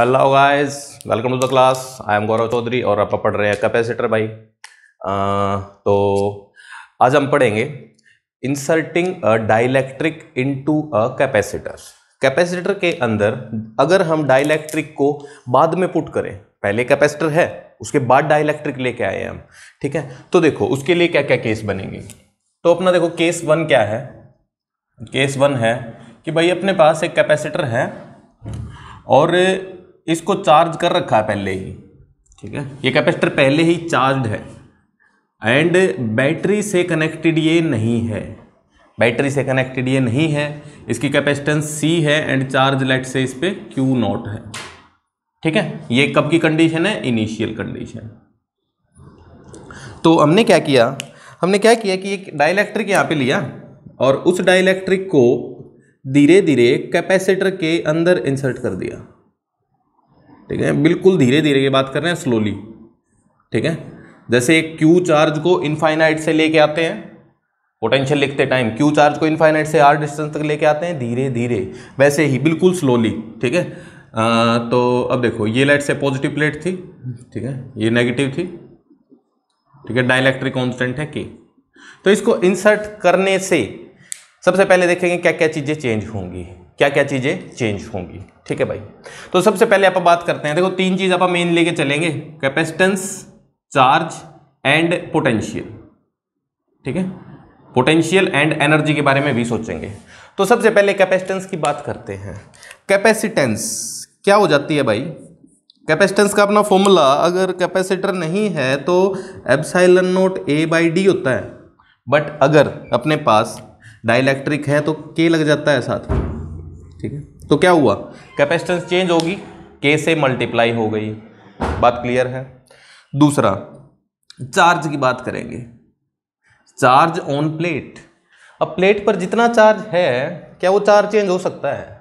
Hello guys, welcome to the class. I am Gaurav Chaudhary और आप पढ़ रहे हैं कैपेसिटर भाई। तो आज हम पढ़ेंगे inserting a dielectric into a capacitor. Capacitor के अंदर अगर हम डाइलेक्ट्रिक को बाद में पुट करें, पहले कैपेसिटर है उसके बाद डाइलेक्ट्रिक लेके आए हम, ठीक है। तो देखो उसके लिए क्या क्या केस बनेंगे। तो अपना देखो केस वन क्या है। केस वन है कि भाई अपने पास एक कैपेसिटर है और इसको चार्ज कर रखा है पहले ही, ठीक है। ये कैपेसिटर पहले ही चार्ज है एंड बैटरी से कनेक्टेड ये नहीं है, बैटरी से कनेक्टेड ये नहीं है। इसकी कैपेसिटेंस C है एंड चार्ज लेट से इस पे Q0 है, ठीक है। ये कब की कंडीशन है? Initial condition. तो हमने क्या किया कि एक डाइलेक्ट्रिक यहाँ पे लिया और उस डाइलेक्ट्रिक को धीरे धीरे कैपेसिटर के अंदर इंसर्ट कर दिया, ठीक है। बिल्कुल धीरे धीरे की बात कर रहे हैं, स्लोली, ठीक है। जैसे एक क्यू चार्ज को इनफाइनाइट से लेके आते हैं, पोटेंशियल लिखते टाइम क्यू चार्ज को इनफाइनाइट से R डिस्टेंस तक लेके आते हैं धीरे धीरे, वैसे ही बिल्कुल स्लोली, ठीक है। तो अब देखो ये लेट से पॉजिटिव प्लेट थी, ठीक है, ये नेगेटिव थी, ठीक है। डाइलेक्ट्रिक कांस्टेंट है K। तो इसको इंसर्ट करने से सबसे पहले देखेंगे क्या क्या चीजें चेंज होंगी, क्या क्या चीजें चेंज होंगी, ठीक है भाई। तो सबसे पहले आप बात करते हैं, देखो तीन चीज आप मेन लेके चलेंगे, कैपेसिटेंस, चार्ज एंड पोटेंशियल, ठीक है। पोटेंशियल एंड एनर्जी के बारे में भी सोचेंगे। तो सबसे पहले कैपेसिटेंस की बात करते हैं। कैपेसिटेंस क्या हो जाती है भाई? कैपेसिटेंस का अपना फॉर्मूला, अगर कैपेसिटर नहीं है तो एप्सिलॉन नॉट A/D होता है, बट अगर अपने पास डाइलेक्ट्रिक है तो K लग जाता है साथ में, ठीक है। तो क्या हुआ, कैपेसिटेंस चेंज होगी, K से मल्टीप्लाई हो गई, बात क्लियर है। दूसरा चार्ज की बात करेंगे, चार्ज ऑन प्लेट। अब प्लेट पर जितना चार्ज है क्या वो चार्ज चेंज हो सकता है?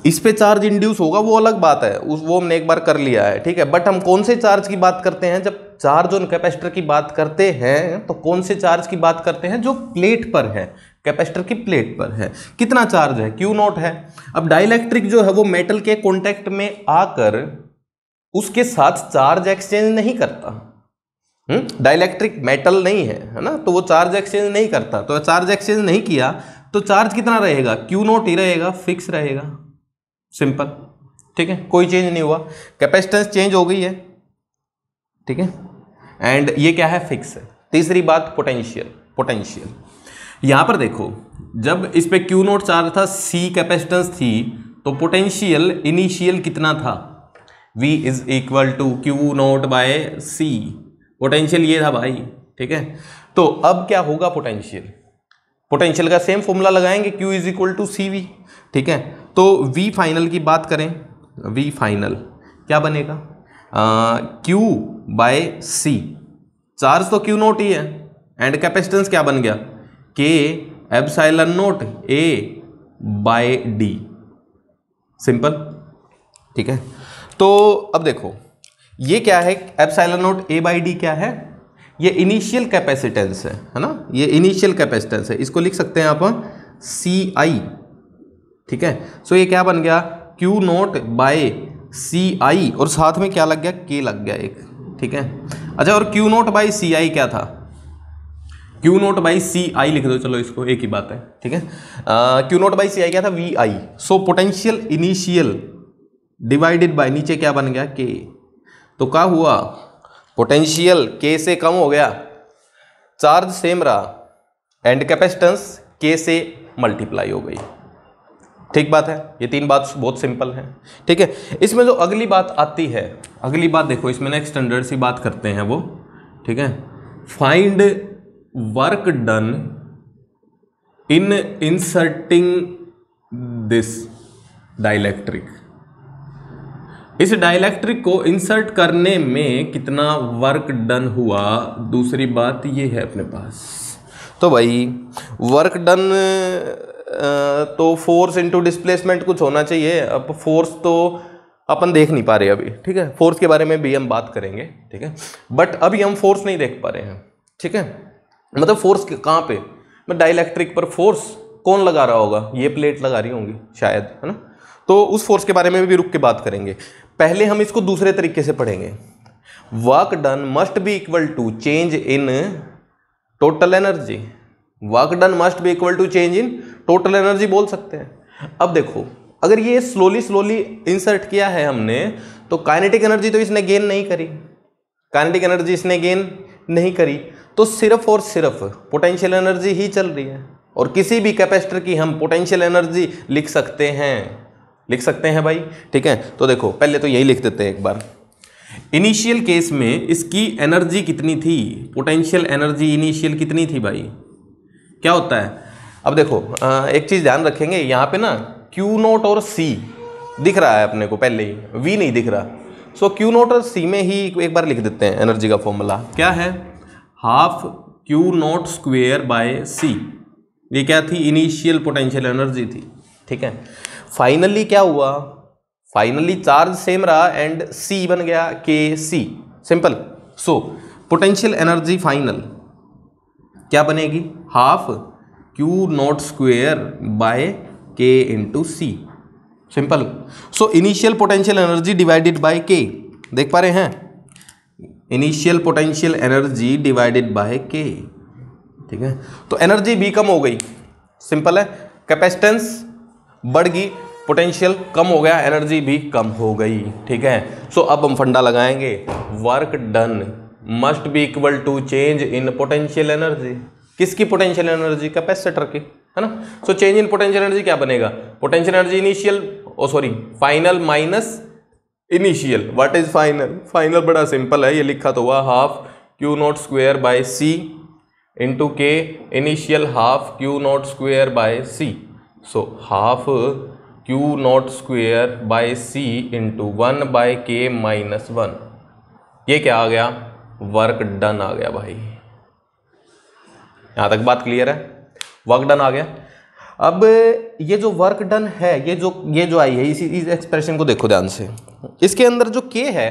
इस पे चार्ज इंड्यूस होगा वो अलग बात है, वो हमने एक बार कर लिया है, ठीक है। बट हम कौन से चार्ज की बात करते हैं? जब चार्ज ऑन कैपेसिटर की बात करते हैं तो कौन से चार्ज की बात करते हैं? जो प्लेट पर है, कैपेसिटर की प्लेट पर है। कितना चार्ज है? Q0 है। अब डाइलेक्ट्रिक जो है वो मेटल के कॉन्टेक्ट में आकर उसके साथ चार्ज एक्सचेंज नहीं करता। डाइलेक्ट्रिक मेटल नहीं है ना, तो वो चार्ज एक्सचेंज नहीं करता। तो चार्ज एक्सचेंज नहीं किया तो चार्ज कितना रहेगा? Q0 ही रहेगा, फिक्स रहेगा, सिंपल, ठीक है। कोई चेंज नहीं हुआ, कैपेसिटेंस चेंज हो गई है, ठीक है, एंड ये क्या है? फिक्स है। तीसरी बात पोटेंशियल। पोटेंशियल यहां पर देखो, जब इस पे Q0 चार्ज था, C कैपेसिटेंस थी, तो पोटेंशियल इनिशियल कितना था? V is equal to Q0/C। Potential ये था भाई, ठीक है। तो अब क्या होगा? पोटेंशियल का सेम फॉर्मूला लगाएंगे, Q is equal to CV, ठीक है। तो V फाइनल की बात करें, V फाइनल क्या बनेगा? Q/C। चार्ज तो Q0 ही है एंड कैपेसिटेंस क्या बन गया? K epsilon not A/D, simple, ठीक है। तो अब देखो ये क्या है? एप्सिलॉन नॉट A/D क्या है? ये इनिशियल कैपेसिटेंस है ना, ये इनिशियल कैपेसिटेंस है, इसको लिख सकते हैं आप CI, ठीक है। सो ये क्या बन गया? Q0/CI और साथ में क्या लग गया? K लग गया एक, ठीक है। अच्छा, और Q0/CI क्या था? Q0/CI लिख दो, चलो इसको, एक ही बात है, ठीक है। Q0/CI क्या था? VI। So potential initial divided by नीचे क्या बन गया? K। तो क्या हुआ? पोटेंशियल K से कम हो गया, चार्ज सेम रहा एंड कैपेसिटेंस K से मल्टीप्लाई हो गई, ठीक बात है। ये तीन बात बहुत सिंपल है, ठीक है। इसमें जो अगली बात आती है, अगली बात देखो, इसमें नेक्स्ट स्टैंडर्ड सी बात करते हैं वो, ठीक है। Find work done in inserting this dielectric. इस डाइलेक्ट्रिक को इंसर्ट करने में कितना वर्क डन हुआ, दूसरी बात ये है अपने पास। तो भाई वर्क डन तो फोर्स इनटू डिस्प्लेसमेंट कुछ होना चाहिए। अब फोर्स तो अपन देख नहीं पा रहे अभी, ठीक है। फोर्स के बारे में भी हम बात करेंगे, ठीक है, बट अभी हम फोर्स नहीं देख पा रहे हैं, ठीक है। मतलब फोर्स कहाँ पे? मैं डाइलेक्ट्रिक पर फोर्स कौन लगा रहा होगा, ये प्लेट लगा रही होंगी शायद, है ना। तो उस फोर्स के बारे में भी रुक के बात करेंगे। पहले हम इसको दूसरे तरीके से पढ़ेंगे। Work done must be equal to change in total energy. Work done must be equal to change in total energy बोल सकते हैं। अब देखो, अगर ये स्लोली इंसर्ट किया है हमने, तो काइनेटिक एनर्जी तो इसने गेन नहीं करी, काइनेटिक एनर्जी इसने गेन नहीं करी, तो सिर्फ और सिर्फ पोटेंशियल एनर्जी ही चल रही है। और किसी भी कैपेसिटर की हम पोटेंशियल एनर्जी लिख सकते हैं भाई, ठीक है। तो देखो पहले तो यही लिख देते हैं एक बार। इनिशियल केस में इसकी एनर्जी कितनी थी, पोटेंशियल एनर्जी इनिशियल कितनी थी भाई, क्या होता है। अब देखो एक चीज ध्यान रखेंगे, यहाँ पे ना Q0 और C दिख रहा है अपने को पहले ही, V नहीं दिख रहा। सो Q0 और C में ही एक बार लिख देते हैं एनर्जी का फॉर्मूला। क्या है, half Q0 square by C। ये क्या थी, इनिशियल पोटेंशियल एनर्जी थी, ठीक है। फाइनली क्या हुआ, फाइनली चार्ज सेम रहा एंड C बन गया KC, simple. So potential energy final क्या बनेगी, half Q0 square bye K into C, simple. So initial potential energy divided by K, देख पा रहे हैं, initial potential energy divided by K, ठीक है। तो एनर्जी भी कम हो गई, सिंपल है, कैपेसिटेंस बढ़ गई, पोटेंशियल कम हो गया, एनर्जी भी कम हो गई, ठीक है। सो अब हम फंडा लगाएंगे, work done must be equal to change in potential energy. किसकी पोटेंशियल एनर्जी, कैपेसिटर की, है ना। So change in potential energy क्या बनेगा, potential energy initial final minus initial. What is final, final बड़ा सिंपल है, ये लिखा तो हुआ half Q0 square by C into K, initial half Q0 square by C। So half Q0 square by C into 1 by K minus 1, ये क्या आ गया, वर्क डन आ गया भाई। यहां तक बात क्लियर है, वर्क डन आ गया। अब ये जो वर्क डन है, ये जो आई है, इस एक्सप्रेशन को देखो ध्यान से। इसके अंदर जो K है,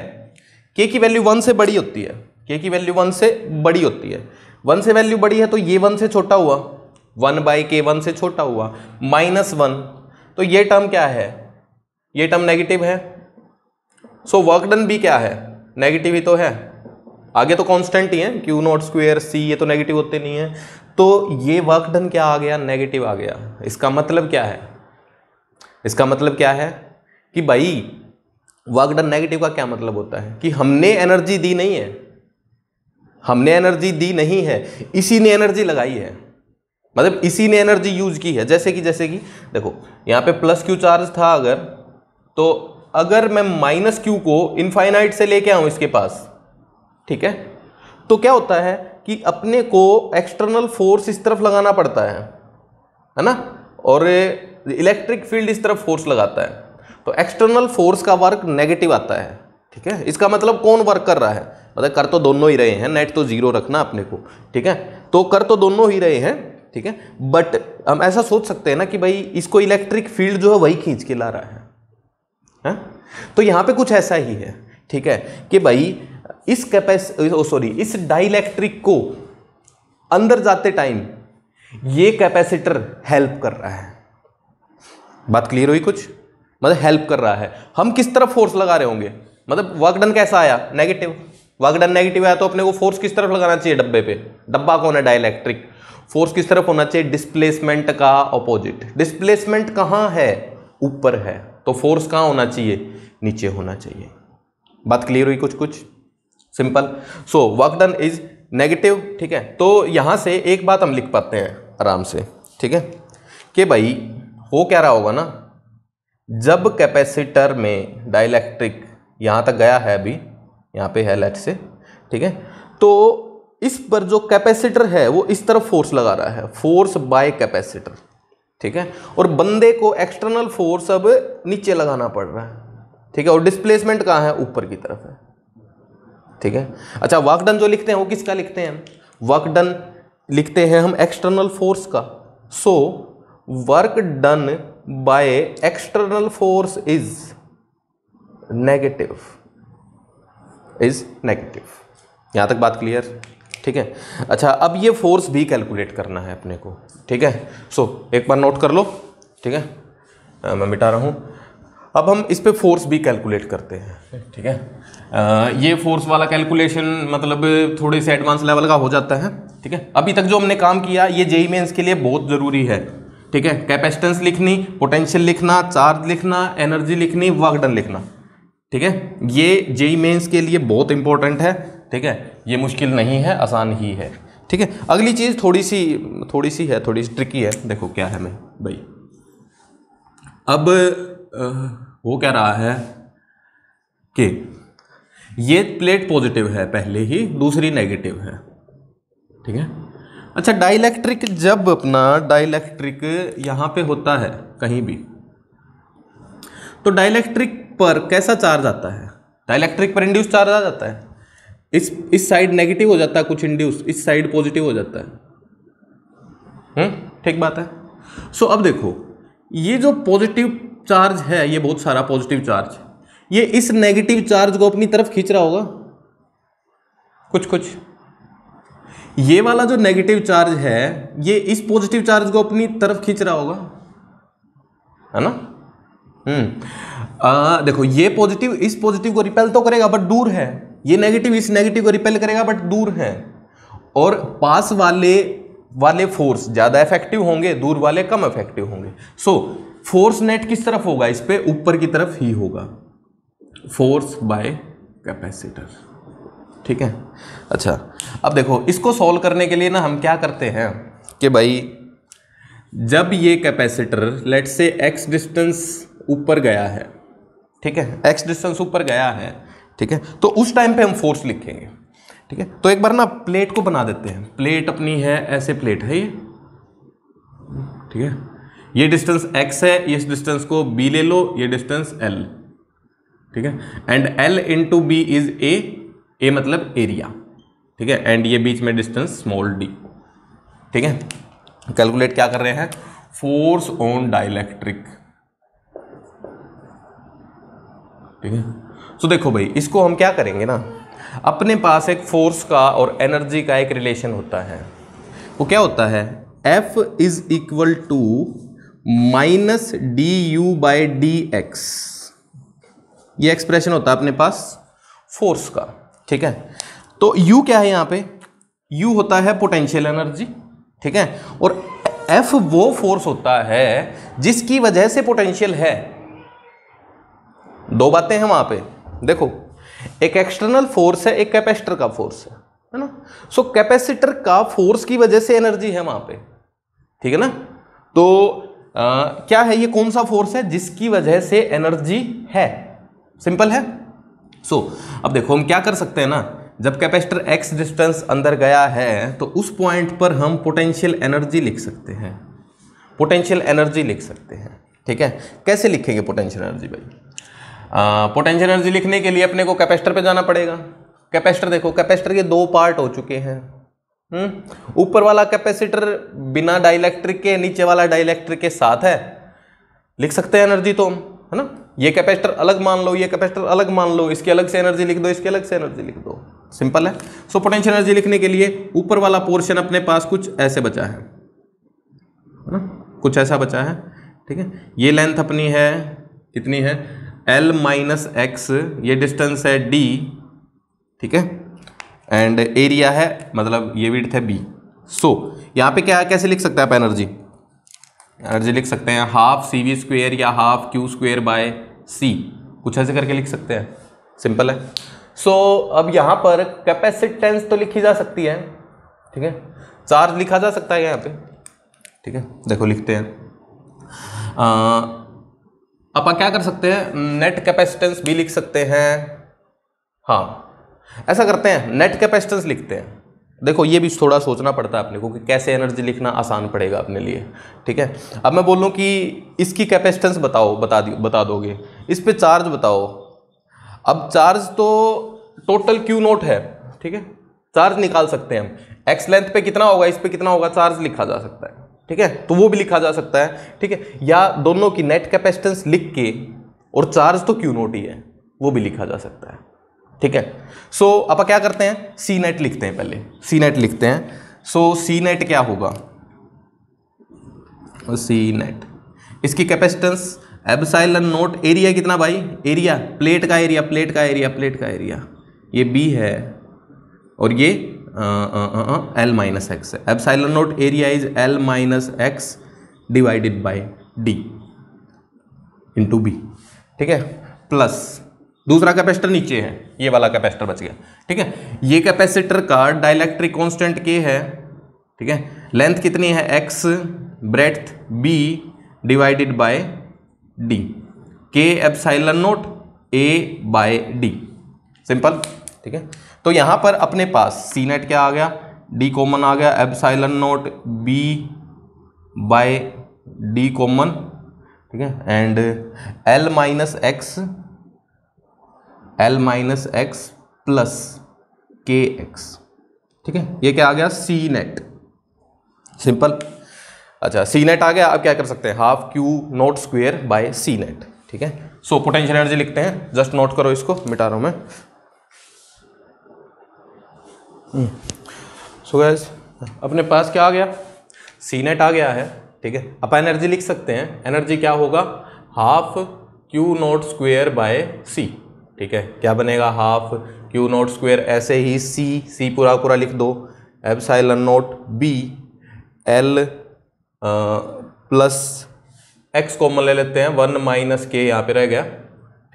K की वैल्यू 1 से बड़ी होती है, K की वैल्यू 1 से बड़ी होती है। 1 से वैल्यू बड़ी है तो ये 1 से छोटा हुआ, 1 बाई K 1 से छोटा हुआ, माइनस 1, तो ये टर्म क्या है, ये टर्म नेगेटिव है। सो वर्क डन भी क्या है, नेगेटिव ही तो है, आगे तो कांस्टेंट ही है, Q0 स्क्वेयर C, ये तो नेगेटिव होते नहीं है, तो ये वर्क डन क्या आ गया, नेगेटिव आ गया। इसका मतलब क्या है, इसका मतलब क्या है कि भाई वर्क डन नेगेटिव का क्या मतलब होता है कि हमने एनर्जी दी नहीं है, हमने एनर्जी दी नहीं है, इसी ने एनर्जी लगाई है, मतलब इसी ने एनर्जी यूज की है। जैसे कि देखो यहाँ पे प्लस Q चार्ज था अगर, तो अगर मैं माइनस Q को इनफाइनाइट से लेके आऊं इसके पास, ठीक है, तो क्या होता है कि अपने को एक्सटर्नल फोर्स इस तरफ लगाना पड़ता है ना, और इलेक्ट्रिक फील्ड इस तरफ फोर्स लगाता है, तो एक्सटर्नल फोर्स का वर्क नेगेटिव आता है, ठीक है। इसका मतलब कौन वर्क कर रहा है, मतलब कर तो दोनों ही रहे हैं, नेट तो जीरो रखना अपने को, ठीक है, तो कर तो दोनों ही रहे हैं, ठीक है। बट हम ऐसा सोच सकते हैं ना कि भाई इसको इलेक्ट्रिक फील्ड जो है वही खींच के ला रहा है? तो यहां पे कुछ ऐसा ही है, ठीक है, कि भाई इस डाइलेक्ट्रिक को अंदर जाते टाइम ये कैपेसिटर हेल्प कर रहा है। बात क्लियर हुई कुछ, मतलब हेल्प कर रहा है। हम किस तरफ फोर्स लगा रहे होंगे, मतलब वर्क डन कैसा आया, नेगेटिव। वर्क डन नेगेटिव आया तो अपने को फोर्स किस तरफ लगाना चाहिए, डब्बे पे, डब्बा कौन है, डाइलेक्ट्रिक, फोर्स किस तरफ होना चाहिए, डिस्प्लेसमेंट का ऑपोजिट। डिस्प्लेसमेंट कहां है, ऊपर है, तो फोर्स कहां होना चाहिए, नीचे होना चाहिए। बात क्लियर हुई कुछ simple. So work done is negative, ठीक है। तो यहां से एक बात हम लिख पाते हैं आराम से, ठीक है, कि भाई हो क्या रहा होगा ना, जब कैपेसिटर में डाइलेक्ट्रिक यहां तक गया है, अभी यहां पे है लेट से, ठीक है, तो इस पर जो कैपेसिटर है वो इस तरफ फोर्स लगा रहा है, फोर्स बाय कैपेसिटर, ठीक है, और बंदे को एक्सटर्नल फोर्स अब नीचे लगाना पड़ रहा है, ठीक है, और डिस्प्लेसमेंट कहाँ है, ऊपर की तरफ है, ठीक है। अच्छा, वर्क डन जो लिखते हैं वो किसका लिखते हैं, वर्क डन लिखते हैं हम एक्सटर्नल फोर्स का। सो work done by external force is negative, यहां तक बात क्लियर, ठीक ठीक है। अच्छा, अब ये फोर्स भी कैलकुलेट करना है अपने को, ठीक है। सो एक बार नोट कर लो, ठीक है, मैं मिटा रहा हूँ। अब हम इस पे फोर्स भी कैलकुलेट करते हैं, ठीक है। ये फोर्स वाला कैलकुलेशन मतलब थोड़े से एडवांस लेवल का हो जाता है, ठीक है। अभी तक जो हमने काम किया ये जेईई मेंस के लिए बहुत ज़रूरी है, ठीक है। कैपेसिटेंस लिखनी, पोटेंशियल लिखना, चार्ज लिखना, एनर्जी लिखनी, वर्क डन लिखना, ठीक है। ये जेईई मेंस के लिए बहुत इंपॉर्टेंट है, ठीक है। ये मुश्किल नहीं है, आसान ही है, ठीक है। अगली चीज़ थोड़ी सी है, थोड़ी सी ट्रिकी है। देखो क्या है मैं भाई, अब वो कह रहा है कि ये प्लेट पॉजिटिव है पहले ही, दूसरी नेगेटिव है, ठीक है। अच्छा, डाइलेक्ट्रिक, जब अपना डाइलेक्ट्रिक यहाँ पे होता है कहीं भी, तो डाइलेक्ट्रिक पर कैसा चार्ज आता है? डाइलेक्ट्रिक पर इंड्यूस चार्ज आ जाता है, इस साइड नेगेटिव हो जाता है कुछ इंड्यूस, इस साइड पॉजिटिव हो जाता है, ठीक बात है। सो अब देखो, ये जो पॉजिटिव चार्ज है, ये बहुत सारा पॉजिटिव चार्ज, ये इस नेगेटिव चार्ज को अपनी तरफ खींच रहा होगा कुछ। ये वाला जो नेगेटिव चार्ज है, ये इस पॉजिटिव चार्ज को अपनी तरफ खींच रहा होगा, है ना। देखो, ये पॉजिटिव इस पॉजिटिव को रिपेल तो करेगा बट दूर है, ये नेगेटिव इस नेगेटिव को रिपेल करेगा बट दूर है। और पास वाले फोर्स ज्यादा इफेक्टिव होंगे, दूर वाले कम इफेक्टिव होंगे। सो फोर्स नेट किस तरफ होगा? इस पे ऊपर की तरफ ही होगा, फोर्स बाय कैपेसिटर, ठीक है। अच्छा, अब देखो, इसको सॉल्व करने के लिए ना हम क्या करते हैं कि भाई, जब ये कैपेसिटर लेट से एक्स डिस्टेंस ऊपर गया है, ठीक है, एक्स डिस्टेंस ऊपर गया है, ठीक है, तो उस टाइम पे हम फोर्स लिखेंगे, ठीक है। तो एक बार ना प्लेट को बना देते हैं। प्लेट अपनी है ऐसे, प्लेट है ये, ठीक है। ये डिस्टेंस x है, इस डिस्टेंस को b ले लो, ये डिस्टेंस l, ठीक है। And l into B is a मतलब एरिया, ठीक है। एंड ये बीच में डिस्टेंस स्मॉल d, ठीक है। कैलकुलेट क्या कर रहे हैं? फोर्स ऑन डाइलेक्ट्रिक, ठीक है। तो देखो भाई, इसको हम क्या करेंगे ना, अपने पास एक फोर्स का और एनर्जी का एक रिलेशन होता है। वो क्या होता है? F is equal to minus D U by D X, ये एक्सप्रेशन होता है अपने पास फोर्स का, ठीक है। तो U क्या है यहाँ पे? U होता है पोटेंशियल एनर्जी, ठीक है। और F वो फोर्स होता है जिसकी वजह से पोटेंशियल है। दो बातें हैं वहां पे, देखो, एक एक्सटर्नल फोर्स है, एक कैपेसिटर का फोर्स है ना। सो कैपेसिटर का फोर्स की वजह से एनर्जी है वहां पे, ठीक है ना। तो क्या है ये? कौन सा फोर्स है जिसकी वजह से एनर्जी है? सिंपल है। सो अब देखो, हम क्या कर सकते हैं ना, जब कैपेसिटर x डिस्टेंस अंदर गया है तो उस पॉइंट पर हम पोटेंशियल एनर्जी लिख सकते हैं, पोटेंशियल एनर्जी लिख सकते हैं, ठीक है। कैसे लिखेंगे पोटेंशियल एनर्जी भाई? पोटेंशियल एनर्जी लिखने के लिए अपने को कैपेसिटर पे जाना पड़ेगा। कैपेसिटर देखो, कैपेसिटर के दो पार्ट हो चुके हैं। ऊपर वाला कैपेसिटर बिना डाइलेक्ट्रिक के, नीचे वाला डाइलेक्ट्रिक के साथ है, लिख सकते हैं एनर्जी तो हम, है ना। ये कैपेसिटर अलग मान लो, ये कैपेसिटर अलग मान लो, इसकी अलग से एनर्जी लिख दो, इसकी अलग से एनर्जी लिख दो, सिंपल है। सो पोटेंशियल एनर्जी लिखने के लिए ऊपर वाला पोर्शन अपने पास कुछ ऐसे बचा है ना, कुछ ऐसा बचा है, ठीक है। ये लेंथ अपनी है, कितनी है? L माइनस एक्स, ये डिस्टेंस है d, ठीक है। एंड एरिया है, मतलब ये विड्थ है b। सो यहाँ पे क्या, कैसे लिख सकते हैं आप एनर्जी? एनर्जी लिख सकते हैं हाफ सी वी स्क्वेयर या हाफ क्यू स्क्वेयर बाय सी, कुछ ऐसे करके लिख सकते हैं, सिंपल है। सो अब यहाँ पर कैपेसिटेंस तो लिखी जा सकती है, ठीक है। चार्ज लिखा जा सकता है यहाँ पे, ठीक है। देखो लिखते हैं, अपन क्या कर सकते हैं, नेट कैपेसिटेंस भी लिख सकते हैं। हाँ, ऐसा करते हैं, नेट कैपेसिटेंस लिखते हैं। देखो ये भी थोड़ा सोचना पड़ता है अपने को कि कैसे एनर्जी लिखना आसान पड़ेगा अपने लिए, ठीक है। अब मैं बोलूँ कि इसकी कैपेसिटेंस बताओ, बता दोगे, इस पे चार्ज बताओ। अब चार्ज तो टोटल क्यू नोट है, ठीक है, चार्ज निकाल सकते हैं हम। एक्स लेंथ पे कितना होगा, इस पे कितना होगा, चार्ज लिखा जा सकता है, ठीक है। तो वो भी लिखा जा सकता है, ठीक है। या दोनों की नेट कैपेसिटेंस लिख के, और चार्ज तो क्यू नोट ही है, वो भी लिखा जा सकता है, ठीक है। सो अब क्या करते हैं, सी नेट लिखते हैं, पहले सी नेट लिखते हैं। सो सी नेट क्या होगा, सी नेट, इसकी कैपेसिटेंस एप्सिलॉन नॉट, एरिया कितना भाई, एरिया प्लेट का एरिया, प्लेट का एरिया, प्लेट का एरिया, ये बी है और ये एल माइनस एक्स है। Epsilon naught area is L minus X divided by D into B, ठीक है। प्लस दूसरा कैपेसिटर नीचे है, ये वाला कैपेसिटर बच गया, ठीक है। ये कैपेसिटर का डाइलेक्ट्रिक कांस्टेंट के है, ठीक है। लेंथ कितनी है x, breadth b divided by d, K epsilon not a by d, simple, ठीक है। तो यहां पर अपने पास सी नेट क्या आ गया, डी कॉमन आ गया, epsilon naught B by D common, ठीक है। And L minus x plus K x, ठीक है। ये क्या आ गया, सी नेट, सिंपल। अच्छा सी नेट आ गया, अब क्या कर सकते हैं, half Q not square by C net, ठीक है। सो पोटेंशियल एनर्जी लिखते हैं, जस्ट नोट करो इसको, मिटा रहा हूं मैं। सो गाइस अपने पास क्या आ गया, सी नेट आ गया है, ठीक है। अब एनर्जी लिख सकते हैं, एनर्जी क्या होगा, half Q not square by c, ठीक है। क्या बनेगा, हाफ क्यू नॉट स्क्वायर, ऐसे ही सी पूरा पूरा लिख दो, epsilon naught B L plus x common ले लेते हैं, 1 माइनस के यहाँ पे रह गया,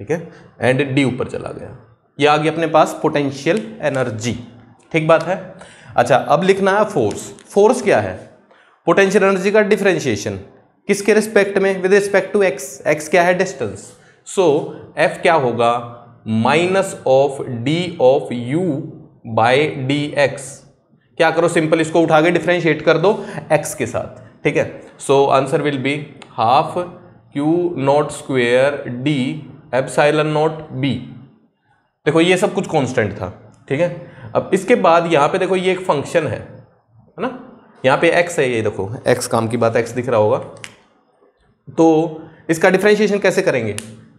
ठीक है। एंड डी ऊपर चला गया, ये आ गया अपने पास पोटेंशियल एनर्जी, ठीक बात है। अच्छा अब लिखना है फोर्स, फोर्स क्या है, पोटेंशियल एनर्जी का डिफरेंशिएशन किसके रिस्पेक्ट में, with respect to X, X क्या है डिस्टेंस। सो एफ क्या होगा, minus of D of U by D X, क्या करो सिंपल इसको उठा के डिफरेंशिएट कर दो एक्स के साथ, ठीक है। So answer will be half Q not square D epsilon naught B, देखो ये सब कुछ कांस्टेंट था, ठीक है। अब इसके बाद यहाँ पे देखो ये एक फंक्शन है ना, यहाँ पे x है, ये देखो x, काम की बात, x दिख रहा होगा, तो इसका डिफरेंशिएशन कैसे करेंगे,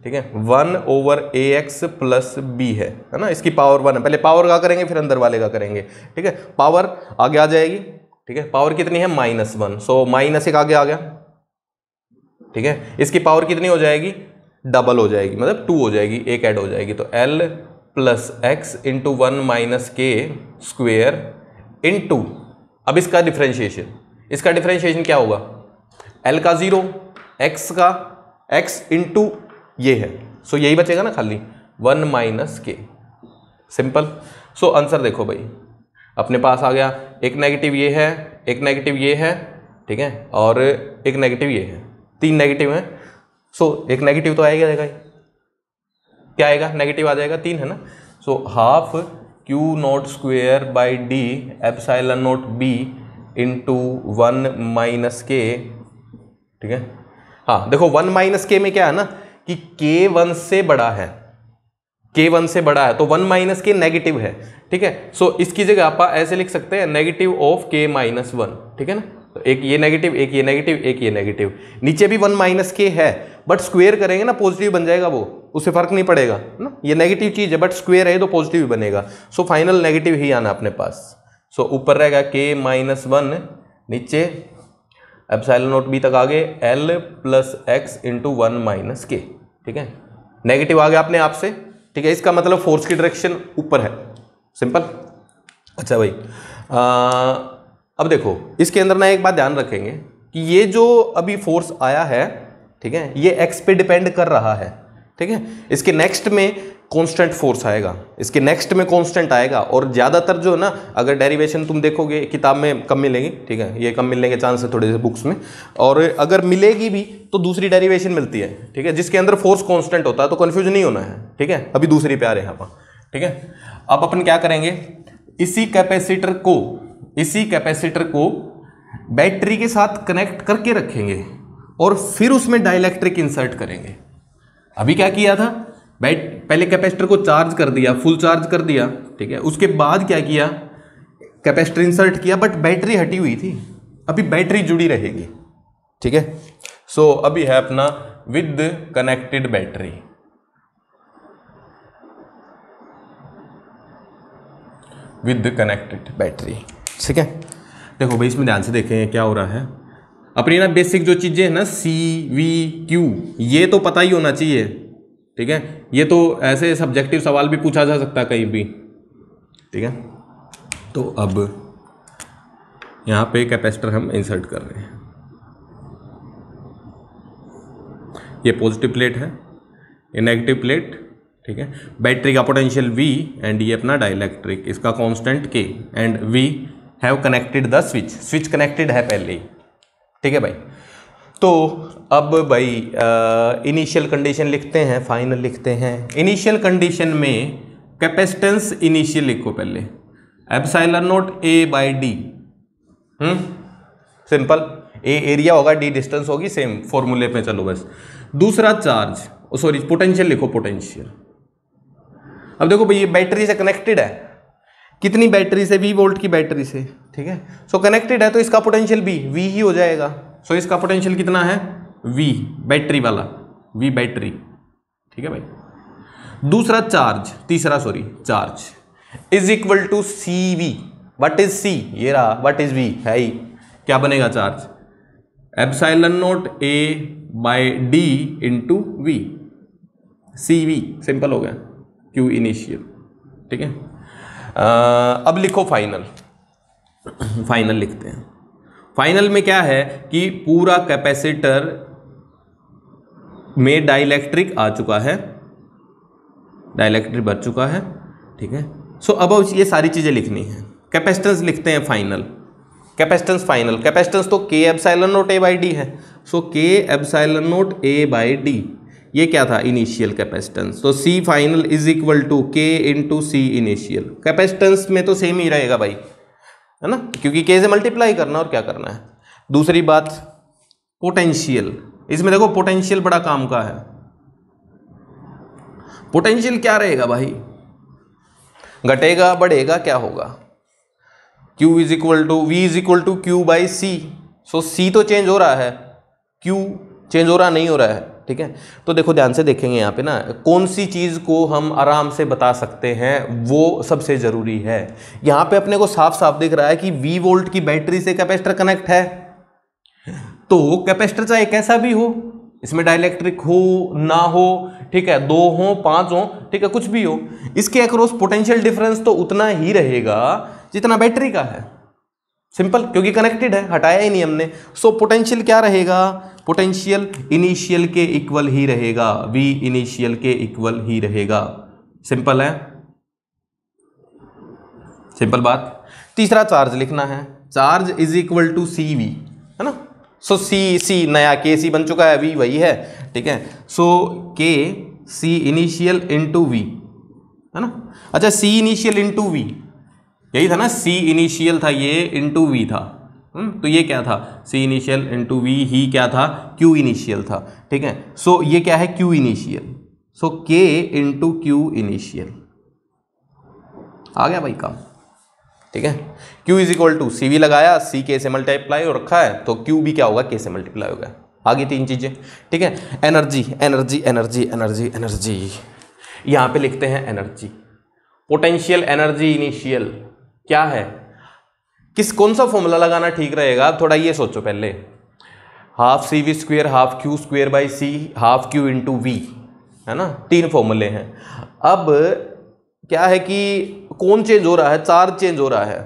ठीक है। 1 ओवर ए एक्स प्लस बी है ना, इसकी पावर 1 है, पहले पावर का करेंगे फिर अंदर वाले का करेंगे, ठीक है। पावर आगे आ जाएगी, ठीक है, पावर कितनी है -1, सो -1 आगे आ गया, ठीक है। इसकी पावर कितनी हो जाएगी, डबल हो जाएगी, मतलब 2 हो जाएगी, एक ऐड हो जाएगी, तो l plus x into 1 minus के स्क्वेयर इंटू, अब इसका डिफरेंशिएशन, इसका डिफरेंशिएशन क्या होगा, l का 0, x का x इंटू ये है, सो यही बचेगा ना खाली, 1 माइनस के, सिंपल। सो आंसर देखो भाई अपने पास आ गया, एक नेगेटिव ये है, एक नेगेटिव ये है, ठीक है, और एक नेगेटिव ये है, 3 नेगेटिव हैं। सो एक नेगेटिव तो आएगा, देखा क्या आएगा, नेगेटिव आ जाएगा, 3 है ना। So half Q naught square by D epsilon naught B into 1 minus के, ठीक है। हाँ देखो 1 माइनस के में क्या है ना कि के 1 से बड़ा है, के 1 से बड़ा है, तो 1 माइनस के नेगेटिव है, ठीक है। सो इसकी जगह आप ऐसे लिख सकते हैं, नेगेटिव ऑफ के माइनस 1, ठीक है ना। तो एक ये नेगेटिव, एक ये नेगेटिव, एक ये नेगेटिव, नीचे भी 1 माइनस के है, बट स्क्वायर करेंगे ना पॉजिटिव बन जाएगा, वो उससे फर्क नहीं पड़ेगा ना, ये नेगेटिव चीज है बट स्क्वायर है तो पॉजिटिव ही बनेगा। सो फाइनल नेगेटिव ही आना अपने पास। सो ऊपर रहेगा के -1, नीचे एप्सिलॉन नॉट बी तक आगे L plus x into 1 minus के, ठीक है। नेगेटिव आ गया अपने आप से, ठीक है, इसका मतलब फोर्स की डायरेक्शन ऊपर है, सिंपल। अच्छा भाई अब देखो इसके अंदर ना एक बात ध्यान रखेंगे कि ये जो अभी फोर्स आया है, ठीक है, ये एक्स पे डिपेंड कर रहा है, ठीक है। इसके नेक्स्ट में कांस्टेंट फोर्स आएगा, इसके नेक्स्ट में कांस्टेंट आएगा, और ज़्यादातर जो है ना अगर डेरिवेशन तुम देखोगे किताब में कम मिलेगी, ठीक है, ये कम मिलने के चांस है थोड़े से बुक्स में, और अगर मिलेगी भी तो दूसरी डेरिवेशन मिलती है, ठीक है, जिसके अंदर फोर्स कांस्टेंट होता है, तो कन्फ्यूज नहीं होना है, ठीक है। अभी दूसरी पे आ रहे हैं यहाँ पर, ठीक है। अब अपन क्या करेंगे, इसी कैपेसिटर को बैटरी के साथ कनेक्ट करके रखेंगे और फिर उसमें डाइलेक्ट्रिक इंसर्ट करेंगे। अभी क्या किया था, पहले कैपेसिटर को चार्ज कर दिया, फुल चार्ज कर दिया, ठीक है, उसके बाद क्या किया, कैपेसिटर इंसर्ट किया, बट बैटरी हटी हुई थी, अभी बैटरी जुड़ी रहेगी, ठीक है। सो अभी है अपना with connected battery, with connected battery. ठीक है, देखो भाई इसमें ध्यान से देखें क्या हो रहा है। अपनी ना बेसिक जो चीज़ें हैं ना सी वी क्यू, ये तो पता ही होना चाहिए। ठीक है, ये तो ऐसे सब्जेक्टिव सवाल भी पूछा जा सकता है कहीं भी। ठीक है, तो अब यहाँ पे कैपेसिटर हम इंसर्ट कर रहे हैं। ये पॉजिटिव प्लेट है, ये नेगेटिव प्लेट। ठीक है, बैटरी का पोटेंशियल V एंड ये अपना डाइलेक्ट्रिक, इसका constant K and we have connected the switch. Switch connected है पहले ही। ठीक है भाई, तो अब भाई इनिशियल कंडीशन लिखते हैं, फाइनल लिखते हैं। इनिशियल कंडीशन में कैपेसिटेंस इनिशियल लिखो पहले, epsilon not A/D। Simple, A area होगा, D डिस्टेंस होगी, सेम फॉर्मूले पे चलो बस। दूसरा चार्ज, सॉरी पोटेंशियल लिखो, पोटेंशियल। अब देखो भाई ये बैटरी से कनेक्टेड है, कितनी बैटरी से, 20 वोल्ट की बैटरी से। ठीक है, सो कनेक्टेड है तो इसका पोटेंशियल भी V ही हो जाएगा। सो इसका पोटेंशियल कितना है, V बैटरी वाला, V बैटरी। ठीक है भाई। दूसरा चार्ज, तीसरा sorry charge is equal to CV। What is C, ये रहा, व्हाट इज V है ही, क्या बनेगा charge, epsilon not A/D into V, CV। Simple हो गया, Q इनिशियल। ठीक है, अब लिखो फाइनल। फाइनल लिखते हैं। फाइनल में क्या है कि पूरा कैपेसिटर में डाइलेक्ट्रिक आ चुका है, डाइलेक्ट्रिक बच चुका है। ठीक है, सो अब ये सारी चीजें लिखनी है। कैपेसिटेंस लिखते हैं फाइनल, कैपेसिटेंस फाइनल, कैपेसिटेंस तो K एप्सिलॉन नॉट A/D है। सो K एप्सिलॉन नॉट A/D, ये क्या था, इनिशियल कैपेसिटेंस। तो C final is equal to K into C initial. Capacitance में तो सेम ही रहेगा भाई, है ना, क्योंकि K से मल्टीप्लाई करना और क्या करना है। दूसरी बात पोटेंशियल, इसमें देखो पोटेंशियल बड़ा काम का है। पोटेंशियल क्या रहेगा भाई, घटेगा बढ़ेगा क्या होगा, Q is equal to V is equal to Q by C। So C तो चेंज हो रहा है, Q चेंज हो रहा नहीं हो रहा है। ठीक है, तो देखो ध्यान से देखेंगे यहाँ पे ना, कौन सी चीज़ को हम आराम से बता सकते हैं वो सबसे ज़रूरी है। यहाँ पे अपने को साफ साफ दिख रहा है कि 20 वोल्ट की बैटरी से कैपेसिटर कनेक्ट है, तो कैपेसिटर चाहे कैसा भी हो, इसमें डाइलेक्ट्रिक हो ना हो, ठीक है, 2 हो 5 हो, ठीक है, कुछ भी हो, इसके अक्रॉस पोटेंशियल डिफरेंस तो उतना ही रहेगा जितना बैटरी का है। सिंपल, क्योंकि कनेक्टेड है, हटाया ही नहीं हमने। सो पोटेंशियल क्या रहेगा, पोटेंशियल इनिशियल के इक्वल ही रहेगा, V इनिशियल के इक्वल ही रहेगा। सिंपल है, सिंपल बात। तीसरा चार्ज लिखना है, charge is equal to CV, है ना। सो C नया KC बन चुका है, V वही है। ठीक है, सो K C initial into V, है ना। अच्छा, C इनिशियल इंटू V, यही था ना, C इनिशियल था ये, इंटू V था। तो ये क्या था, C इनिशियल इंटू V ही क्या था, Q इनिशियल था। ठीक है, सो ये क्या है, Q initial. So K into Q initial आ गया भाई काम। ठीक है, Q is equal to CV लगाया, C K से मल्टीप्लाई हो रखा है, तो Q भी क्या होगा, K से मल्टीप्लाई होगा। आगे 3 चीजें। ठीक है, energy energy energy energy energy, यहां पे लिखते हैं एनर्जी। पोटेंशियल एनर्जी इनिशियल क्या है, कौन सा फॉर्मूला लगाना ठीक रहेगा, थोड़ा ये सोचो पहले। Half CV square half Q square by C half Q into V, है ना, 3 फॉर्मूले हैं। अब क्या है कि कौन चेंज हो रहा है, चार्ज चेंज हो रहा है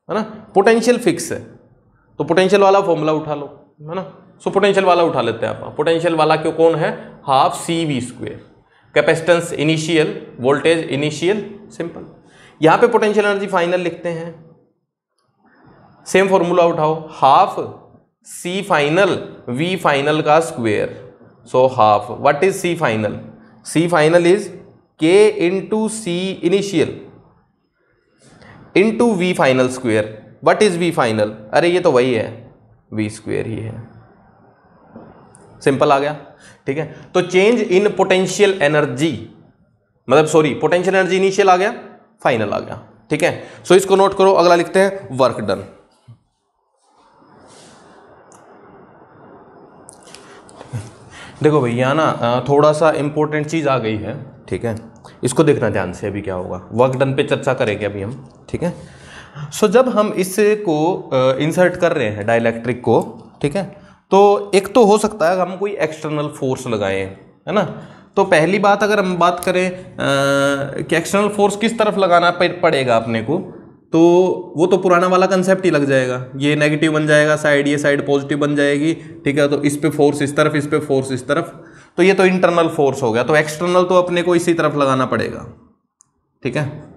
ना, पोटेंशियल फिक्स है, तो पोटेंशियल वाला फॉर्मूला उठा लो, है ना। सो पोटेंशियल वाला उठा लेते हैं आप। पोटेंशियल वाला क्यों, कौन है, half CV square, capacitance initial, voltage initial, simple. यहां पे पोटेंशियल एनर्जी फाइनल लिखते हैं, सेम फॉर्मूला उठाओ, half C final V final का square. So half, what is C final, C final is K into C initial into V final square. What is V final, अरे ये तो वही है, V square ही है। Simple आ गया। ठीक है, तो चेंज इन पोटेंशियल एनर्जी, मतलब सॉरी पोटेंशियल एनर्जी इनिशियल आ गया, फाइनल आ गया। ठीक है, सो इसको नोट करो। अगला लिखते हैं वर्क डन। देखो भैया ना, थोड़ा सा इंपॉर्टेंट चीज आ गई है। ठीक है, इसको देखना ध्यान से अभी क्या होगा, वर्क डन पे चर्चा करेंगे अभी हम, ठीक है। सो जब हम इसको इंसर्ट कर रहे हैं डाइलेक्ट्रिक को, ठीक है, तो एक तो हो सकता है हम कोई एक्सटर्नल फोर्स लगाएं, है ना। तो पहली बात अगर हम बात करें कि एक्सटर्नल फोर्स किस तरफ लगाना पड़ेगा अपने को, तो वो तो पुराना वाला कंसेप्ट ही लग जाएगा, ये नेगेटिव बन जाएगा साइड, ये साइड पॉजिटिव बन जाएगी, ठीक है। तो इस पे फोर्स इस तरफ, इस पे फोर्स इस तरफ, तो ये तो इंटरनल फोर्स हो गया। तो एक्सटर्नल तो अपने को इसी तरफ लगाना पड़ेगा, ठीक है।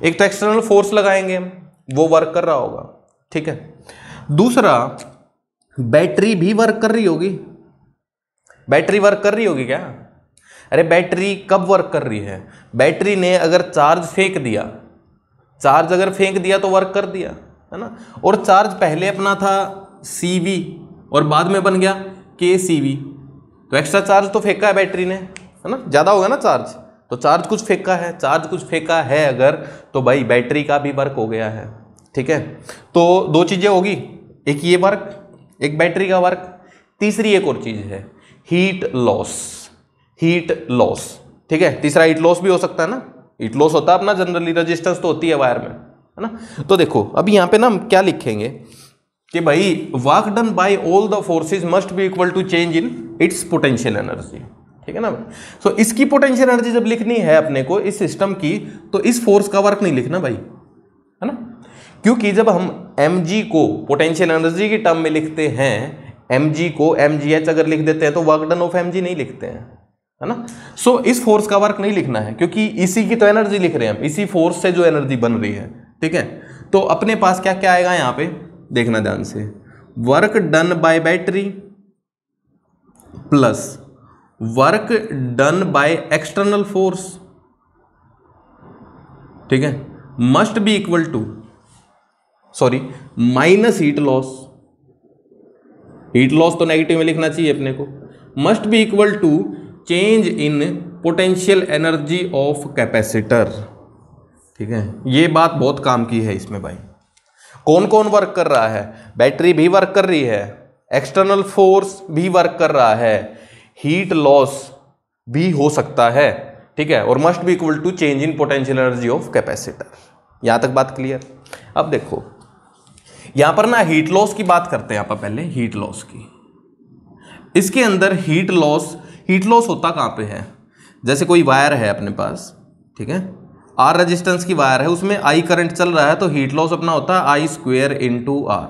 एक तो एक्सटर्नल फोर्स लगाएंगे हम, वो वर्क कर रहा होगा, ठीक है। दूसरा, बैटरी भी वर्क कर रही होगी। बैटरी वर्क कर रही होगी क्या? अरे बैटरी कब वर्क कर रही है? बैटरी ने अगर चार्ज फेंक दिया, चार्ज अगर फेंक दिया तो वर्क कर दिया, है ना। और चार्ज पहले अपना था CV और बाद में बन गया KCV, तो एक्स्ट्रा चार्ज तो फेंका है बैटरी ने, है ना, ज़्यादा होगा ना चार्ज, तो चार्ज कुछ फेंका है, चार्ज कुछ फेंका है अगर, तो भाई बैटरी का भी वर्क हो गया है, ठीक है। तो दो चीज़ें होगी, एक ये वर्क, एक बैटरी का वर्क। तीसरी एक और चीज़ है, हीट लॉस, हीट लॉस, ठीक है। तीसरा हीट लॉस भी हो सकता है ना, हीट लॉस होता है अपना जनरली, रेजिस्टेंस तो होती है वायर में, है ना। तो देखो अभी यहाँ पे ना हम क्या लिखेंगे कि भाई work done by all the forces must be equal to change in its potential energy, ठीक है ना। सो इसकी पोटेंशियल एनर्जी जब लिखनी है अपने को इस सिस्टम की, तो इस फोर्स का वर्क नहीं लिखना भाई, है ना, क्योंकि जब हम mg को पोटेंशियल एनर्जी की टर्म में लिखते हैं, mg को mgh अगर लिख देते हैं तो वर्क डन ऑफ mg नहीं लिखते हैं, है ना। सो इस फोर्स का वर्क नहीं लिखना है, क्योंकि इसी की तो एनर्जी लिख रहे हैं हम, इसी फोर्स से जो एनर्जी बन रही है, ठीक है। तो अपने पास क्या क्या आएगा यहाँ पे देखना ध्यान से, work done by battery plus work done by external force, ठीक है, must be equal to, sorry, minus heat loss. Heat loss तो नेगेटिव में लिखना चाहिए अपने को, must be equal to change in potential energy of capacitor, ठीक है। ये बात बहुत काम की है इसमें भाई। कौन कौन वर्क कर रहा है? बैटरी भी वर्क कर रही है, एक्सटर्नल फोर्स भी वर्क कर रहा है, हीट लॉस भी हो सकता है, ठीक है, और must be equal to change in potential energy of capacitor. यहां तक बात क्लियर? अब देखो यहां पर ना हीट लॉस की बात करते हैं आप पहले, हीट लॉस की। इसके अंदर हीट लॉस होता कहां पे है? जैसे कोई वायर है अपने पास, ठीक है, R रेजिस्टेंस की वायर है, उसमें I करंट चल रहा है, तो हीट लॉस अपना होता है I स्क्वेयर इंटू R,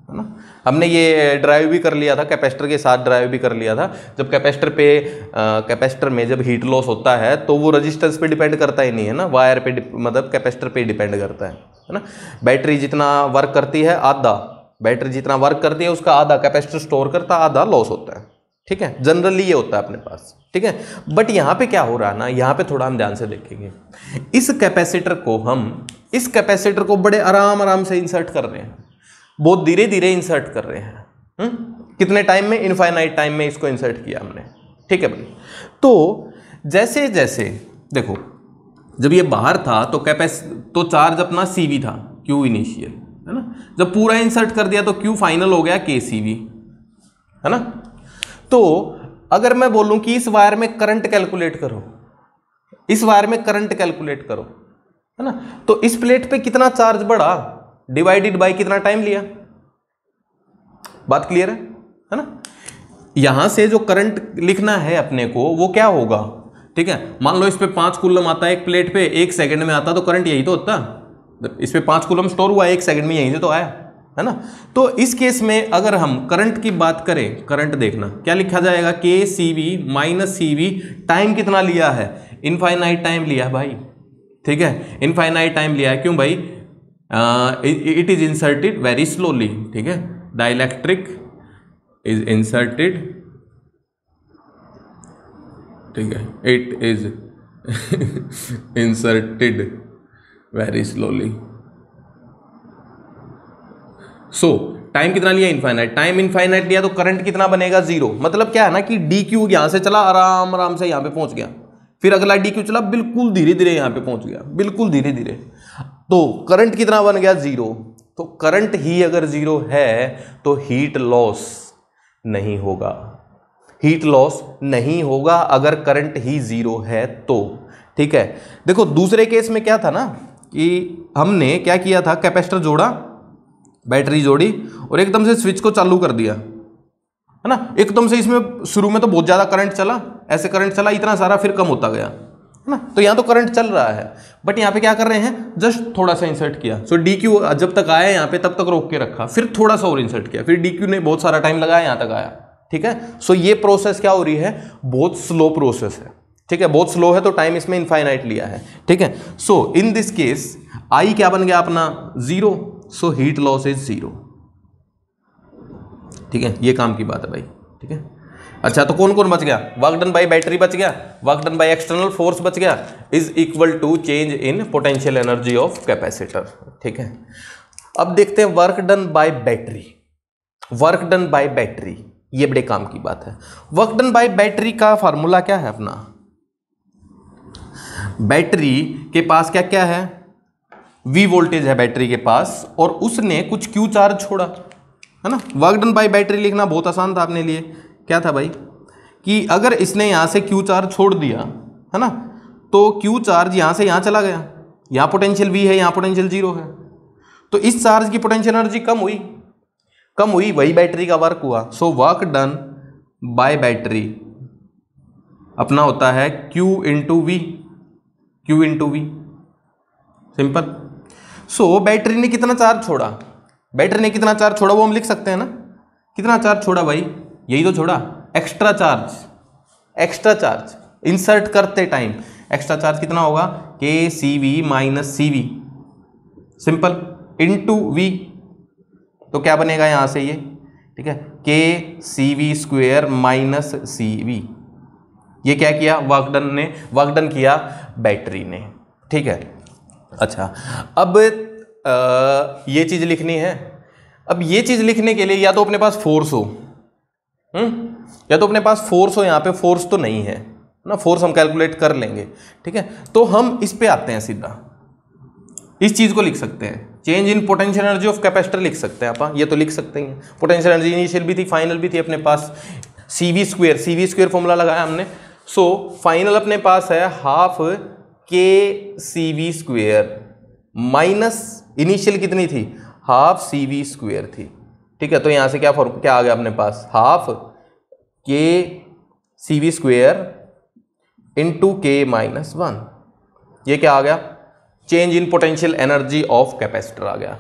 है ना। हमने ये ड्राइव भी कर लिया था, कैपेसिटर के साथ ड्राइव भी कर लिया था। जब कैपेसिटर में जब हीट लॉस होता है तो वो रेजिस्टेंस पे डिपेंड करता ही नहीं है ना, वायर पे मतलब कैपेसिटर पे डिपेंड करता है ना। बैटरी जितना वर्क करती है आधा, बैटरी जितना वर्क करती है उसका आधा कैपेसिटर स्टोर करता है, आधा लॉस होता है, ठीक है। जनरली ये होता है अपने पास, ठीक है। बट यहाँ पे क्या हो रहा है ना, यहाँ पे थोड़ा हम ध्यान से देखेंगे। इस कैपेसिटर को बड़े आराम से इंसर्ट कर रहे हैं, बहुत धीरे धीरे इंसर्ट कर रहे हैं। कितने टाइम में? इनफाइनाइट टाइम में इसको इंसर्ट किया हमने, ठीक है भाई। तो जैसे जैसे देखो, जब ये बाहर था तो चार्ज अपना CV था, Q इनिशियल, है ना। जब पूरा इंसर्ट कर दिया तो Q फाइनल हो गया KCV, है ना। तो अगर मैं बोलूं कि इस वायर में करंट कैलकुलेट करो, इस वायर में करंट कैलकुलेट करो, है ना, तो इस प्लेट पे कितना चार्ज बढ़ा डिवाइडेड बाय कितना टाइम लिया। बात क्लियर है ना। यहां से जो करंट लिखना है अपने को वो क्या होगा, ठीक है। मान लो इस पे 5 कूलम आता है एक प्लेट पे, 1 सेकंड में आता, तो करंट यही तो होता, इस पे 5 कूलम स्टोर हुआ 1 सेकंड में, यहीं से तो आया, है ना। तो इस केस में अगर हम करंट की बात करें, करंट देखना क्या लिखा जाएगा, KCV माइनस CV। टाइम कितना लिया है? इनफाइनाइट टाइम लिया है भाई, ठीक है, इनफाइनाइट टाइम लिया है। क्यों भाई? It is inserted very slowly, ठीक है। डाइलेक्ट्रिक इज इंसर्टेड, ठीक है, it is inserted very slowly. So time कितना लिया? इनफाइनाइट। टाइम इनफाइनाइट लिया तो करंट कितना बनेगा? 0। मतलब क्या है ना कि DQ यहां से चला, आराम से यहां पे पहुंच गया, फिर अगला DQ चला, बिल्कुल धीरे धीरे यहां पे पहुंच गया, बिल्कुल धीरे धीरे, तो करंट कितना बन गया? 0। तो करंट ही अगर 0 है तो हीट लॉस नहीं होगा, हीट लॉस नहीं होगा अगर करंट ही 0 है तो, ठीक है। देखो दूसरे केस में क्या था ना कि हमने क्या किया था, कैपेसिटर जोड़ा, बैटरी जोड़ी और एकदम से स्विच को चालू कर दिया, है ना। एकदम से इसमें शुरू में तो बहुत ज़्यादा करंट चला, ऐसे करंट चला इतना सारा, फिर कम होता गया, है ना। तो यहाँ तो करंट चल रहा है, बट यहाँ पे क्या कर रहे हैं, जस्ट थोड़ा सा इंसर्ट किया। सो डी क्यू जब तक आया यहाँ पे तब तक रोक के रखा, फिर थोड़ा सा और इंसर्ट किया, फिर डी क्यू ने बहुत सारा टाइम लगाया, यहाँ तक आया, ठीक है। सो ये प्रोसेस क्या हो रही है, बहुत स्लो प्रोसेस है, ठीक है, बहुत स्लो है, तो टाइम इसमें इनफाइनाइट लिया है, ठीक है। सो इन दिस केस आई क्या बन गया अपना, 0, सो हीट लॉस इज 0, ठीक है। ये काम की बात है भाई, ठीक है। अच्छा तो कौन कौन बच गया, वर्क डन बाय बैटरी बच गया, work done by external force बच गया, is equal to change in potential energy of capacitor, ठीक है। अब देखते हैं work done by battery. Work done by battery ये बड़े काम की बात है। वर्क डन बाय बैटरी का फार्मूला क्या है अपना, बैटरी के पास क्या क्या है, V वोल्टेज है बैटरी के पास, और उसने कुछ Q चार्ज छोड़ा, है ना। वर्क डन बाय बैटरी लिखना बहुत आसान था अपने लिए, क्या था भाई कि अगर इसने यहां से Q चार्ज छोड़ दिया, है ना, तो Q चार्ज यहां से यहां चला गया, यहां पोटेंशियल V है, यहां पोटेंशियल 0 है, तो इस चार्ज की पोटेंशियल एनर्जी कम हुई, वही बैटरी का वर्क हुआ। So work done by battery अपना होता है Q into V, simple. So battery ने कितना चार्ज छोड़ा, वो हम लिख सकते हैं ना, कितना चार्ज छोड़ा भाई, यही तो छोड़ा, एक्स्ट्रा चार्ज इंसर्ट करते टाइम एक्स्ट्रा चार्ज कितना होगा, K C V minus C V, simple, into V, तो क्या बनेगा यहां से ये, ठीक है, K C V square minus C V. ये क्या किया, वर्क डन किया बैटरी ने, ठीक है। अच्छा अब ये चीज लिखनी है। अब ये चीज लिखने के लिए या तो अपने पास फोर्स हो, या तो अपने पास फोर्स हो, यहाँ पे फोर्स तो नहीं है ना, फोर्स हम कैलकुलेट कर लेंगे, ठीक है। तो हम इस पे आते हैं, सीधा इस चीज को लिख सकते हैं, change in potential energy of capacitor लिख सकते हैं आप, ये तो लिख सकते हैं। पोटेंशियल एनर्जी इनिशियल भी थी, फाइनल भी थी अपने पास, CV स्क्वेयर फॉर्मूला लगाया हमने। सो फाइनल अपने पास है half K CV square minus initial कितनी थी, हाफ CV स्क्वेयर थी, ठीक है। तो यहां से क्या आ गया अपने पास, half K CV square into K minus 1, ये क्या आ गया, change in potential energy of capacitor आ गया।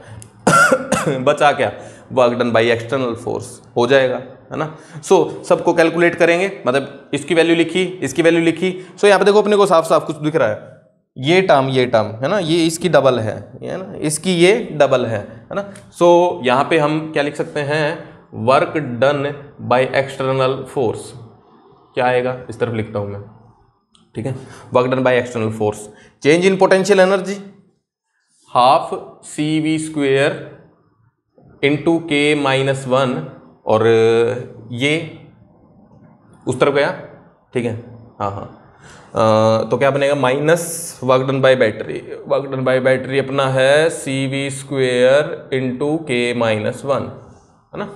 बचा क्या, work done by external force हो जाएगा, है ना। सो सबको कैलकुलेट करेंगे, मतलब इसकी वैल्यू लिखी, इसकी वैल्यू लिखी। सो यहाँ पे देखो अपने को साफ साफ कुछ दिख रहा है, ये टर्म है ना, ये इसकी डबल है ना, इसकी ये डबल है ना। सो यहाँ पे हम क्या लिख सकते हैं, work done by external force, क्या आएगा, इस तरफ लिखता हूं मैं, ठीक है। Work done by external force, change in potential energy half CV square into K minus 1, और ये उस तरफ गया, ठीक है, हाँ। तो क्या बनेगा, minus work done by battery अपना है CV square into K minus 1, है ना।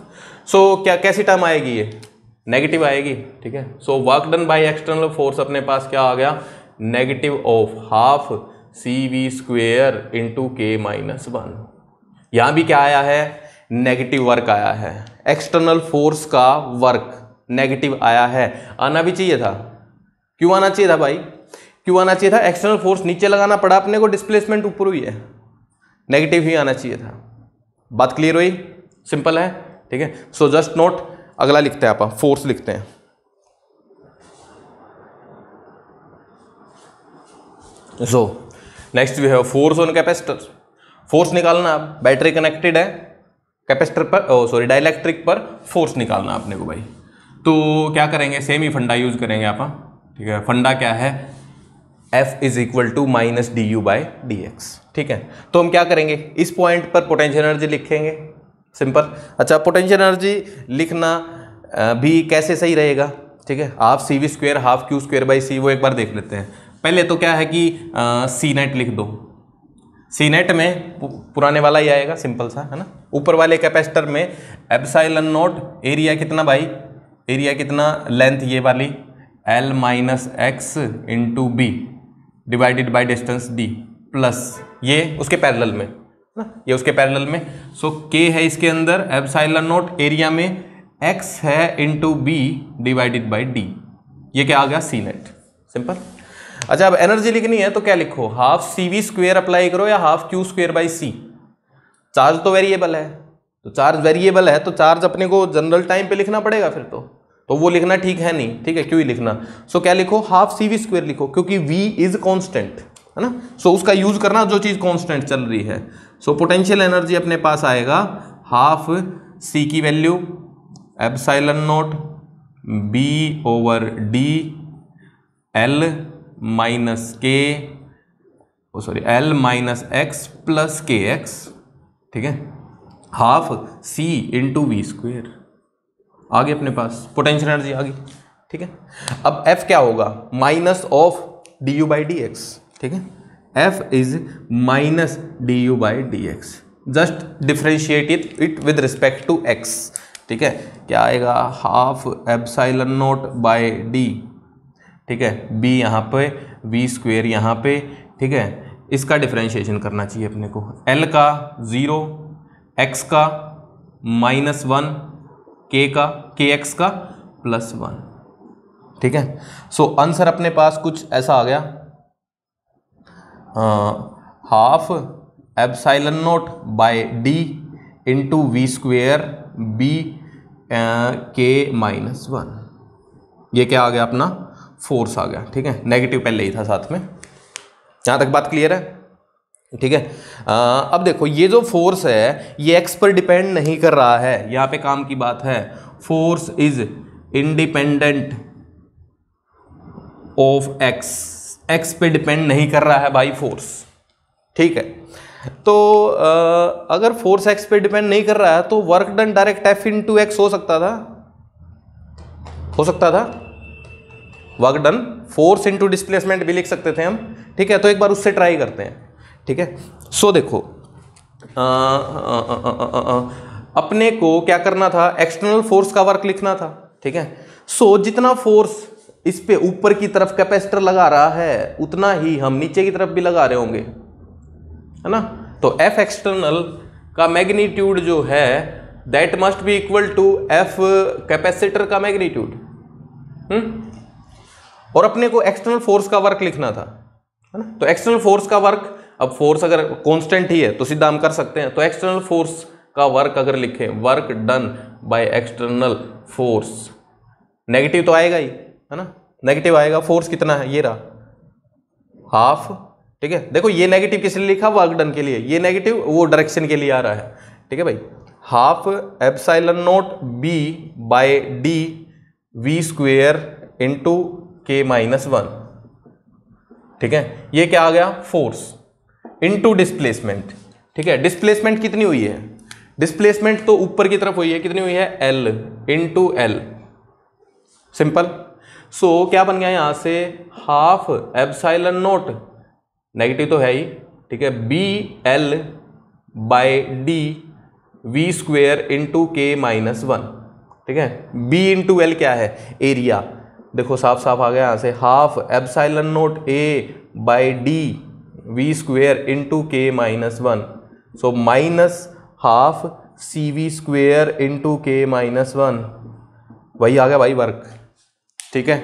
सो क्या कैसी टर्म आएगी, ये नेगेटिव आएगी, ठीक है। सो work done by external force अपने पास क्या आ गया, negative of half CV square into K minus 1। यहां भी क्या आया है, नेगेटिव वर्क आया है, एक्सटर्नल फोर्स का वर्क नेगेटिव आया है, आना भी चाहिए था। क्यों आना चाहिए था भाई, क्यों आना चाहिए था, एक्सटर्नल फोर्स नीचे लगाना पड़ा अपने को, डिस्प्लेसमेंट ऊपर हुई है, नेगेटिव ही आना चाहिए था। बात क्लियर हुई, सिंपल है, ठीक है। सो जस्ट नोट, अगला लिखते हैं आप, फोर्स लिखते हैं। So next we have force on capacitor. Force निकालना, आप बैटरी कनेक्टेड है कैपेसिटर पर, डाइलेक्ट्रिक पर फोर्स निकालना आपने को भाई। तो क्या करेंगे, सेम ही फंडा यूज करेंगे आप, ठीक है। फंडा क्या है, F is equal to minus DU by DX, ठीक है। तो हम क्या करेंगे, इस पॉइंट पर पोटेंशियल एनर्जी लिखेंगे, सिंपल। अच्छा पोटेंशियल एनर्जी लिखना भी कैसे सही रहेगा, ठीक है, half CV square half Q square by C, वो एक बार देख लेते हैं। पहले तो क्या है कि C नेट लिख दो, C नेट में पुराने वाला ही आएगा, सिंपल सा, है ना। ऊपर वाले कैपेसिटर में एप्सिलॉन नॉट, एरिया कितना भाई, एरिया कितना, लेंथ ये वाली L minus X into B divided by distance d plus ये उसके पैरेलल में ना, ये उसके पैरेलल में। सो k है इसके अंदर एप्सिलॉन नॉट, एरिया में x है into B divided by D, ये क्या आ गया सी नेट। सिंपल। अच्छा अब एनर्जी लिखनी है तो क्या लिखो, half C V square apply करो या half Q square by C. Charge तो वेरिएबल है, तो चार्ज वेरिएबल है तो चार्ज अपने को जनरल टाइम पे लिखना पड़ेगा फिर तो वो लिखना ठीक है नहीं, ठीक है, क्यों ही लिखना। सो क्या लिखो, हाफ सी वी स्क्वेयर लिखो, क्योंकि v इज कॉन्स्टेंट है ना। सो उसका यूज करना जो चीज कॉन्स्टेंट चल रही है। सो पोटेंशियल एनर्जी अपने पास आएगा हाफ c की value epsilon not b over d l minus K L minus x plus K x, ठीक है, half c into V square आ गई अपने पास, पोटेंशियल एनर्जी आ गई, ठीक है। अब f क्या होगा, minus of D U by D X, ठीक है, f is minus D U by D X, just differentiate it with respect to x, ठीक है। क्या आएगा, half epsilon naught by D, ठीक है, b यहाँ पे v स्क्वेयर यहाँ पे, ठीक है, इसका डिफ्रेंशिएशन करना चाहिए अपने को, l का 0, x का -1, k का kx का +1, ठीक है। सो आंसर अपने पास कुछ ऐसा आ गया, half epsilon naught by D into V square B K -1, ये क्या आ गया अपना फोर्स आ गया, ठीक है। नेगेटिव पहले ही था साथ में, यहाँ तक बात क्लियर है, ठीक है। अब देखो ये जो फोर्स है ये एक्स पर डिपेंड नहीं कर रहा है, यहाँ पे काम की बात है, force is independent of x, x पे डिपेंड नहीं कर रहा है भाई फोर्स, ठीक है। तो अगर फोर्स एक्स पे डिपेंड नहीं कर रहा है तो work done direct F into x हो सकता था, work done force into displacement भी लिख सकते थे हम, ठीक है। तो एक बार उससे ट्राई करते हैं, ठीक है। सो देखो अपने को क्या करना था, एक्सटर्नल फोर्स का वर्क लिखना था, ठीक है। सो जितना फोर्स इस पे ऊपर की तरफ कैपेसिटर लगा रहा है उतना ही हम नीचे की तरफ भी लगा रहे होंगे, है ना। तो एफ एक्सटर्नल का मैग्नीट्यूड जो है that must be equal to F capacitor का मैग्नीट्यूड, और अपने को एक्सटर्नल फोर्स का वर्क लिखना था, है ना। तो एक्सटर्नल फोर्स का वर्क, अब फोर्स अगर कांस्टेंट ही है तो सीधा हम कर सकते हैं, तो एक्सटर्नल फोर्स का वर्क अगर लिखें, work done by external force, negative तो आएगा ही, है ना, नेगेटिव आएगा। फोर्स कितना है, ये रहा हाफ, ठीक है। देखो ये नेगेटिव किस लिए लिखा, वर्क डन के लिए, ये नेगेटिव वो डायरेक्शन के लिए आ रहा है, ठीक है भाई। Half epsilon naught B by D V square into K -1, ठीक है। ये क्या आ गया, फोर्स इंटू डिस्प्लेसमेंट, ठीक है। डिस्प्लेसमेंट कितनी हुई है, डिस्प्लेसमेंट तो ऊपर की तरफ हुई है, कितनी हुई है, एल इंटू एल, सिंपल। सो क्या बन गया यहां से, हाफ एप्सिलॉन नॉट, नेगेटिव तो है ही, ठीक है, B L by D V square into K -1, ठीक है। बी इंटू एल क्या है, एरिया, देखो साफ साफ आ गया यहां से, half epsilon not a by D V square into K -1, so minus half C V square into K -1, वही आ गया भाई वर्क, ठीक है,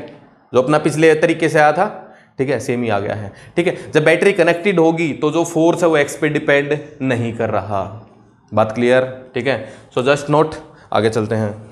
जो अपना पिछले तरीके से आया था, ठीक है, सेम ही आ गया है, ठीक है। जब बैटरी कनेक्टेड होगी तो जो फोर्स है वो एक्स पे डिपेंड नहीं कर रहा, बात क्लियर, ठीक है। सो जस्ट नोट, आगे चलते हैं।